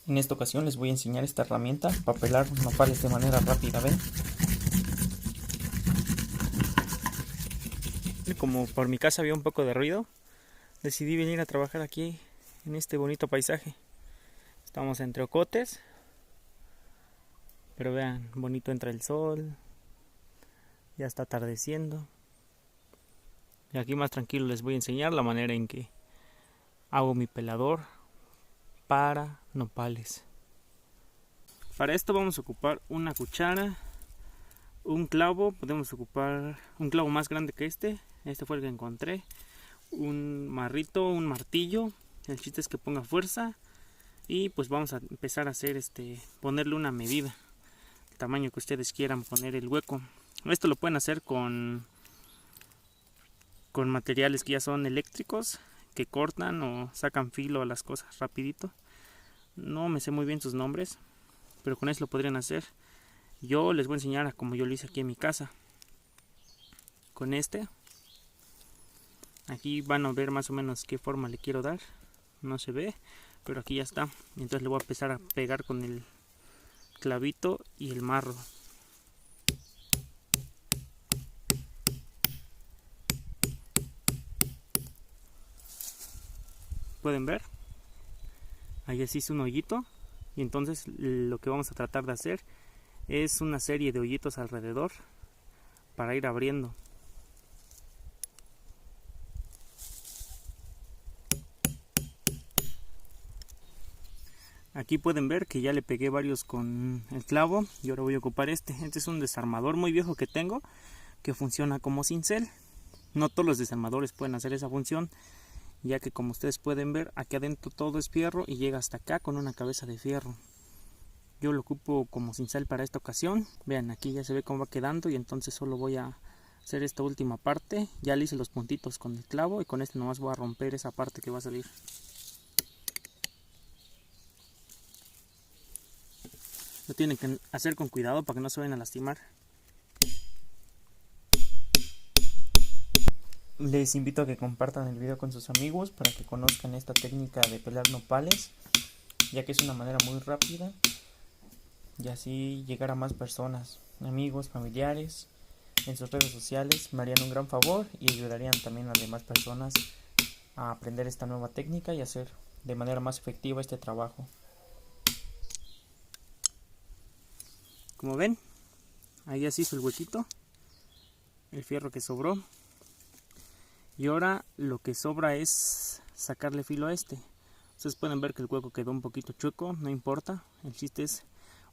En esta ocasión les voy a enseñar esta herramienta para pelar nopales de manera rápida, ¿ven? Como por mi casa había un poco de ruido, decidí venir a trabajar aquí en este bonito paisaje. Estamos entre ocotes, pero vean, bonito entra el sol, ya está atardeciendo. Y aquí más tranquilo les voy a enseñar la manera en que hago mi pelador para nopales. Para esto vamos a ocupar una cuchara, un clavo, podemos ocupar un clavo más grande que este fue el que encontré, un marrito, un martillo, el chiste es que ponga fuerza y pues vamos a empezar a hacer ponerle una medida, el tamaño que ustedes quieran poner el hueco. Esto lo pueden hacer con materiales que ya son eléctricos, que cortan o sacan filo a las cosas rapidito. No me sé muy bien sus nombres, pero con eso lo podrían hacer. Yo les voy a enseñar a cómo yo lo hice aquí en mi casa. Con aquí van a ver más o menos qué forma le quiero dar. No se ve, pero aquí ya está. Entonces le voy a empezar a pegar con el clavito y el marro. Pueden ver, ahí se hizo un hoyito. Y entonces lo que vamos a tratar de hacer es una serie de hoyitos alrededor para ir abriendo. Aquí pueden ver que ya le pegué varios con el clavo y ahora voy a ocupar este es un desarmador muy viejo que tengo que funciona como cincel. No todos los desarmadores pueden hacer esa función, ya que como ustedes pueden ver aquí adentro todo es fierro y llega hasta acá con una cabeza de fierro. Yo lo ocupo como cincel para esta ocasión. Vean, aquí ya se ve cómo va quedando y entonces solo voy a hacer esta última parte. Ya le hice los puntitos con el clavo y con este nomás voy a romper esa parte que va a salir. Lo tienen que hacer con cuidado para que no se vayan a lastimar. Les invito a que compartan el video con sus amigos para que conozcan esta técnica de pelar nopales, ya que es una manera muy rápida y así llegar a más personas, amigos, familiares. En sus redes sociales me harían un gran favor y ayudarían también a demás personas a aprender esta nueva técnica y hacer de manera más efectiva este trabajo. Como ven, ahí ya se hizo el huequito, el fierro que sobró. Y ahora lo que sobra es sacarle filo a Ustedes pueden ver que el hueco quedó un poquito chueco, no importa. El chiste es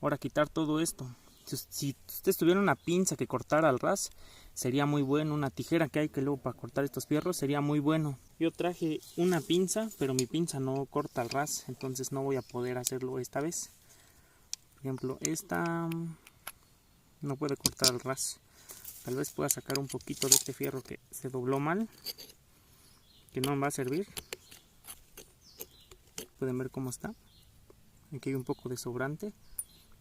ahora quitar todo esto. Si ustedes tuvieran una pinza que cortara al ras, sería muy bueno. Una tijera que hay que luego para cortar estos fierros sería muy bueno. Yo traje una pinza, pero mi pinza no corta al ras, entonces no voy a poder hacerlo esta vez. Por ejemplo, esta no puede cortar al ras. Tal vez pueda sacar un poquito de este fierro que se dobló mal, que no me va a servir. Pueden ver cómo está. Aquí hay un poco de sobrante.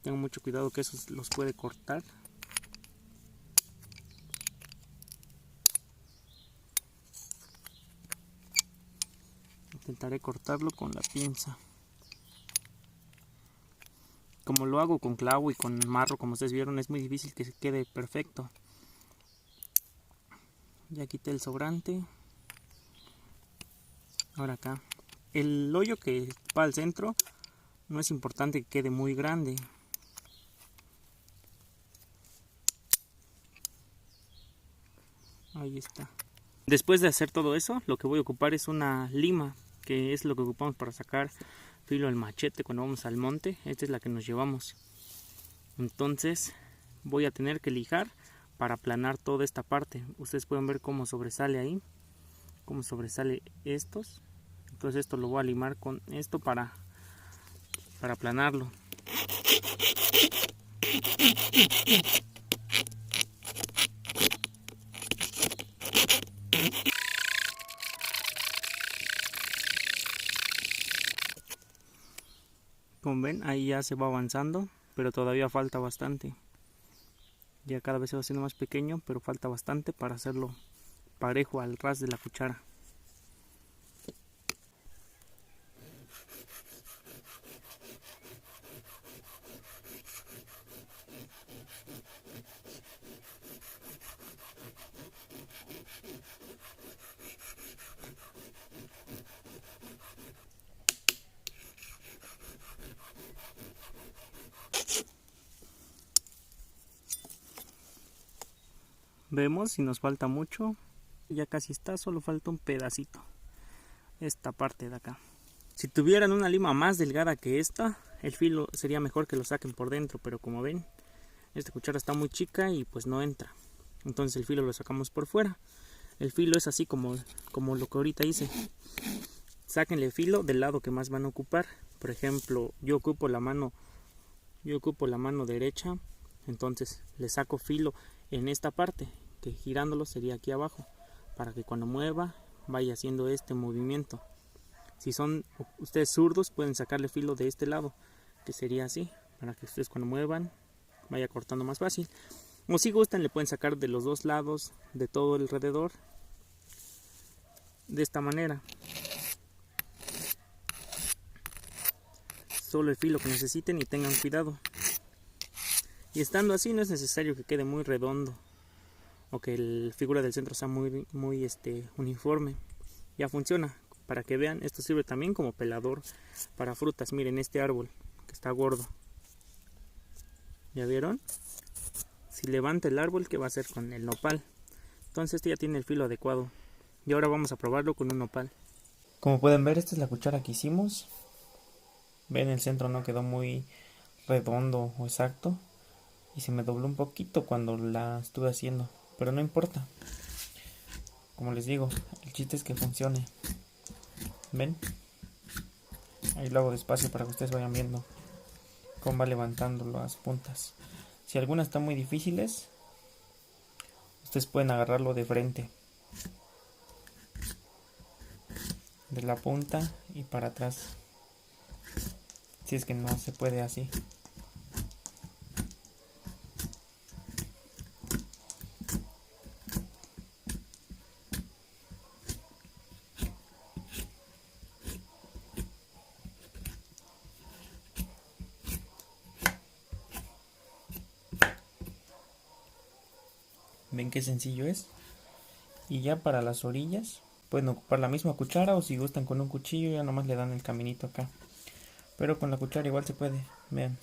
Tengo mucho cuidado que esos los puede cortar. Intentaré cortarlo con la pinza. Como lo hago con clavo y con marro, como ustedes vieron, es muy difícil que se quede perfecto. Ya quité el sobrante. Ahora acá. El hoyo que va al centro no es importante que quede muy grande. Ahí está. Después de hacer todo eso, lo que voy a ocupar es una lima, que es lo que ocupamos para sacar filo al machete cuando vamos al monte. Esta es la que nos llevamos. Entonces voy a tener que lijar para aplanar toda esta parte. Ustedes pueden ver cómo sobresale ahí, cómo sobresale estos. Entonces esto lo voy a limar con esto para aplanarlo. Como ven, ahí ya se va avanzando, pero todavía falta bastante. Ya cada vez se va haciendo más pequeño, pero falta bastante para hacerlo parejo al ras de la cuchara. Vemos si nos falta mucho. Ya casi está, solo falta un pedacito. Esta parte de acá. Si tuvieran una lima más delgada que esta, el filo sería mejor que lo saquen por dentro, pero como ven, esta cuchara está muy chica y pues no entra. Entonces el filo lo sacamos por fuera. El filo es así como lo que ahorita hice. Sáquenle filo del lado que más van a ocupar. Por ejemplo, yo ocupo la mano derecha, entonces le saco filo en esta parte, que girándolo sería aquí abajo, para que cuando mueva vaya haciendo este movimiento. Si son ustedes zurdos, pueden sacarle filo de este lado, que sería así, para que ustedes cuando muevan vaya cortando más fácil. O si gustan, le pueden sacar de los dos lados, de todo alrededor, de esta manera. Solo el filo que necesiten y tengan cuidado. Y estando así no es necesario que quede muy redondo o que la figura del centro sea muy uniforme. Ya funciona. Para que vean, esto sirve también como pelador para frutas. Miren este árbol que está gordo. ¿Ya vieron? Si levanta el árbol, ¿qué va a hacer con el nopal? Entonces este ya tiene el filo adecuado. Y ahora vamos a probarlo con un nopal. Como pueden ver, esta es la cuchara que hicimos. Ven, el centro no quedó muy redondo o exacto. Y se me dobló un poquito cuando la estuve haciendo. Pero no importa. Como les digo, el chiste es que funcione. ¿Ven? Ahí lo hago despacio para que ustedes vayan viendo cómo va levantando las puntas. Si algunas están muy difíciles, ustedes pueden agarrarlo de frente, de la punta y para atrás, si es que no se puede así. ¿Ven qué sencillo es? Y ya para las orillas pueden ocupar la misma cuchara, o si gustan con un cuchillo ya nomás le dan el caminito acá. Pero con la cuchara igual se puede, vean.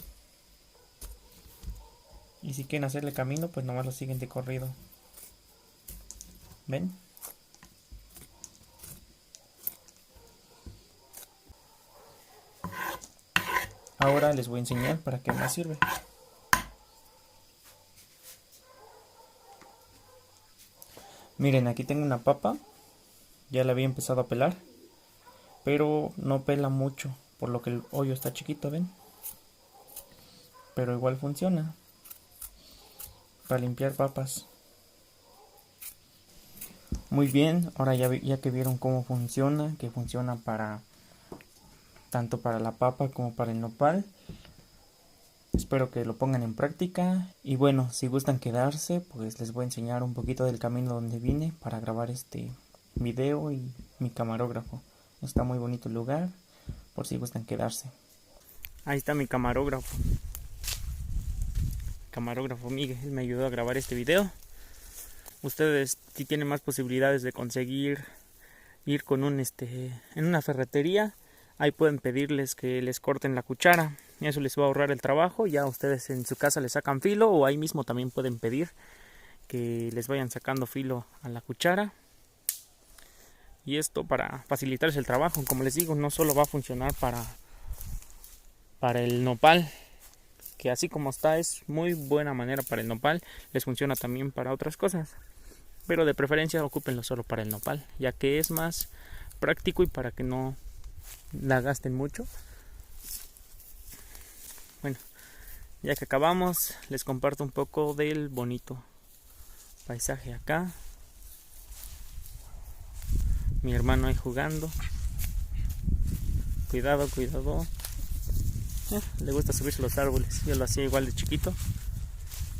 Y si quieren hacerle camino, pues nomás lo siguen de corrido. ¿Ven? Ahora les voy a enseñar para qué más sirve. Miren, aquí tengo una papa. Ya la había empezado a pelar, pero no pela mucho, por lo que el hoyo está chiquito, ¿ven? Pero igual funciona para limpiar papas. Muy bien, ahora ya que vieron cómo funciona, que funciona para tanto para la papa como para el nopal, espero que lo pongan en práctica. Y bueno, si gustan quedarse, pues les voy a enseñar un poquito del camino donde vine para grabar este video y mi camarógrafo. Está muy bonito el lugar, por si gustan quedarse. Ahí está mi camarógrafo. Camarógrafo Miguel me ayudó a grabar este video. Ustedes, si tienen más posibilidades de conseguir ir con en una ferretería, ahí pueden pedirles que les corten la cuchara. Eso les va a ahorrar el trabajo. Ya ustedes en su casa le sacan filo, o ahí mismo también pueden pedir que les vayan sacando filo a la cuchara. Y esto para facilitarles el trabajo. Como les digo, no solo va a funcionar para el nopal, que así como está es muy buena manera para el nopal, les funciona también para otras cosas, pero de preferencia ocúpenlo solo para el nopal, ya que es más práctico y para que no la gasten mucho. Bueno, ya que acabamos, les comparto un poco del bonito paisaje acá. Mi hermano ahí jugando. Cuidado, cuidado. Le gusta subirse a los árboles. Yo lo hacía igual de chiquito.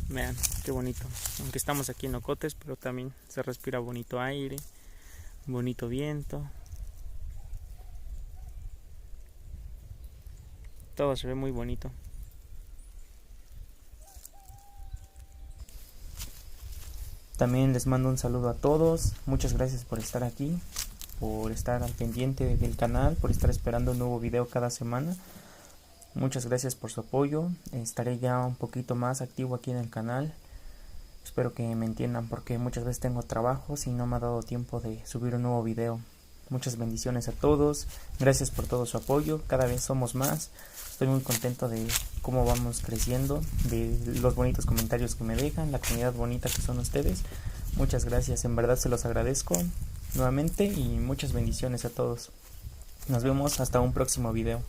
Vean, qué bonito. Aunque estamos aquí en Ocotes, pero también se respira bonito aire, bonito viento. Todo se ve muy bonito. También les mando un saludo a todos. Muchas gracias por estar aquí, por estar al pendiente del canal, por estar esperando un nuevo video cada semana. Muchas gracias por su apoyo. Estaré ya un poquito más activo aquí en el canal. Espero que me entiendan porque muchas veces tengo trabajos y no me ha dado tiempo de subir un nuevo video. Muchas bendiciones a todos, gracias por todo su apoyo, cada vez somos más. Estoy muy contento de cómo vamos creciendo, de los bonitos comentarios que me dejan, la comunidad bonita que son ustedes. Muchas gracias, en verdad se los agradezco nuevamente y muchas bendiciones a todos. Nos vemos hasta un próximo video.